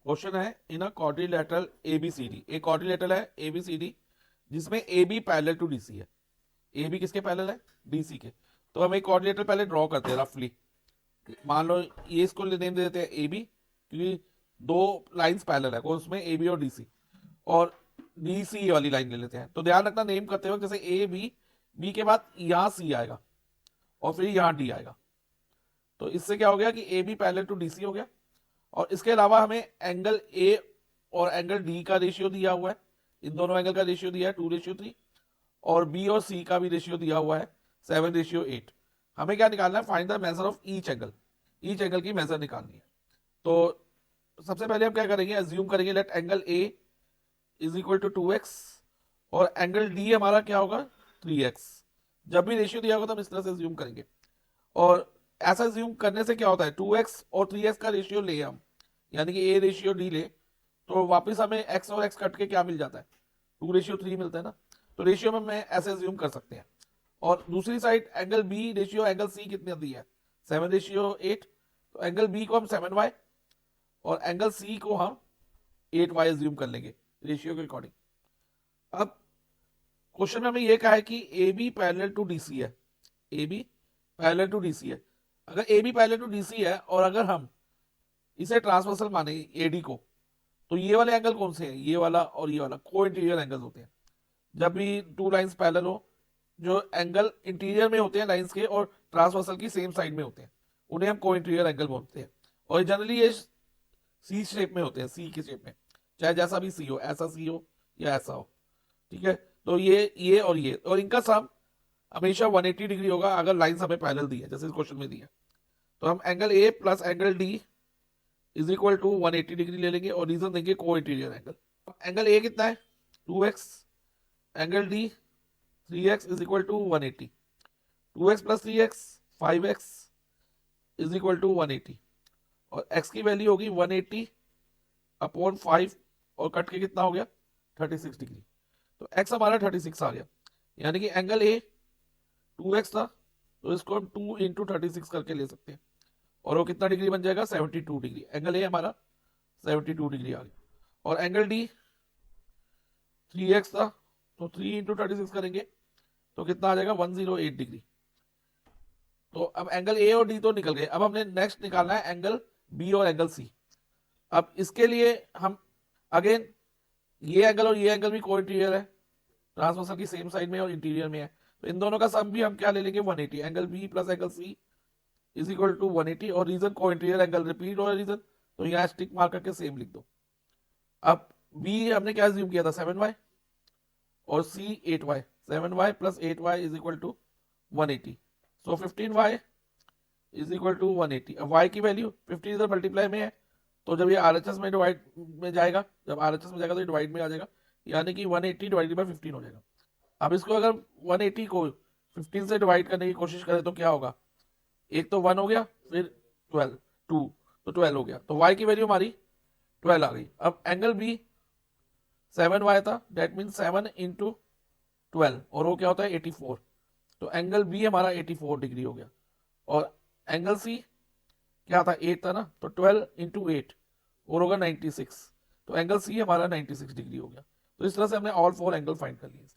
Question है in a quadrilateral ABCD, एक quadrilateral है एबीसीडी जिसमें A B parallel to DC है। ए बी किसके पैरेलल है? डीसी के। तो हम एक क्वाड्रिलेटरल पहले ड्रॉ करते हैं रफली। मान लो ये इसको नेम दे देते हैं ए बी, क्योंकि दो लाइंस पैरेलल है, उसमें ए बी और डीसी, और डीसी वाली लाइन ले लेते हैं। तो ध्यान रखना नेम करते वक्त, जैसे ए बी, बी के बाद यहां सी आएगा और फिर यहां डी आएगा। तो इससे क्या हो गया कि A B parallel to DC हो गया। और इसके अलावा हमें एंगल ए और एंगल डी का रेशियो दिया हुआ है, इन दोनों एंगल का रेशियो दिया है 2:3, और बी और सी का भी रेशियो दिया हुआ है 7:8। हमें क्या निकालना है? Find the measure of each angle, each angle की मेजर निकालनी है। तो सबसे पहले हम क्या करेंगे? अज्यूम करेंगे let angle A is equal to 2x और एंगल डी हमारा क्या होगा? 3x। जब भी रेशियो दिया होगा तो हम इस तरह से अज्यूम करेंगे। और ऐसा अज्यूम करने से क्या होता है? 2x और 3x का रेशियो ले हम, यानी कि ए रेशियो डी ले, तो वापस हमें x और x कट के क्या मिल जाता है? 2:3 मिलता है ना। तो रेशियो में मैं ऐसे अज्यूम कर सकते हैं। और दूसरी side angle B ratio angle C कितनी दी है? 7:8। तो एंगल बी को हम 7y और एंगल सी को हम 8y अज्यूम कर लेंगे रेशियो के अकॉर्डिंग। अब क्वेश्चन में हमें यह कहा है कि A B parallel to DC है, A B parallel to DC है। अगर a B parallel to DC है और अगर हम इसे ट्रांसवर्सल माने एडी को, तो ये वाले एंगल कौन से हैं? ये वाला और ये वाला को इंटीरियर एंगल होते हैं। जब भी टू लाइंस पैरेलल हो, जो एंगल इंटीरियर में होते हैं लाइंस के और ट्रांसवर्सल की सेम साइड में होते हैं, उन्हें हम को इंटीरियर एंगल बोलते हैं। और जनरली ये सी शेप में होते हैं, सी की शेप में, चाहे जैसा भी सी हो, ऐसा सी हो या ऐसा हो। ठीक है, तो ये और इनका सम हमेशा 180 डिग्री होगा अगर लाइंस हमें पैरेलल दी है, जैसे इस क्वेश्चन में दी है। तो हम angle A plus angle D is equal to 180 degree ले लेंगे और रीजन देंगे को इंटीरियर एंगल। एंगल ए कितना है? 2x, angle D 3x is equal to 180। 2x प्लस 3x 5x is equal to 180, और x की वैल्यू होगी 180 अपॉन 5, और कट के कितना हो गया? 36 डिग्री। तो x हमारा 36 आ गया, यानी कि एंगल ए 2x था, तो इसको हम 2 इंटू 36 करके ले सकते हैं, और वो कितना डिग्री बन जाएगा? 72 डिग्री। एंगल ए हमारा 72 डिग्री आ गया। और एंगल डी 3x था, तो 3 इंटू 36 करेंगे तो कितना आ जाएगा? 108 डिग्री। तो अब एंगल ए और डी तो निकल गए। अब हमने नेक्स्ट निकालना है एंगल बी और एंगल सी। अब इसके लिए हम अगेन ये एंगल और ये एंगल भी को इंटीरियर है, ट्रांसवर्सल की सेम साइड में और इंटीरियर में है, तो इन दोनों का सम भी हम क्या ले लेंगे? 180। Angle B plus angle C is equal to 180, और रीजन को इंटीरियर एंगल रिपीट हो रहा है रीजन, तो यहाँ स्टिक मार करके सेम लिख दो। अब बी हमने क्या अज्यूम किया था? 7y, और सी 8y। 7y प्लस 8y is equal to 180, so 15y is equal to 180। अब y की वैल्यू 15 इधर मल्टीप्लाई में है, तो जब ये आरएचएस में डिवाइड में जाएगा, जब आरएचएस में जाएगा तो डिवाइड में आ जाएगा, यानी कि 180 डिवाइडेड बाय 15 हो जाएगा। अब इसको अगर 180 को 15 से डिवाइड करने की कोशिश करें तो क्या होगा? एक तो 1 हो गया, फिर 12 2, तो 12 हो गया। तो y की वैल्यू हमारी 12 आ गई। अब एंगल बी 7y था, डेट मीन 7 इंटू 12, और वो क्या होता है? 84। तो एंगल बी हमारा 84 डिग्री हो गया। और एंगल सी क्या था? 8 था ना, तो 12 इंटू 8 और होगा 96। तो एंगल सी हमारा 96 डिग्री हो गया। तो इस तरह से हमने ऑल 4 एंगल फाइंड कर लिए।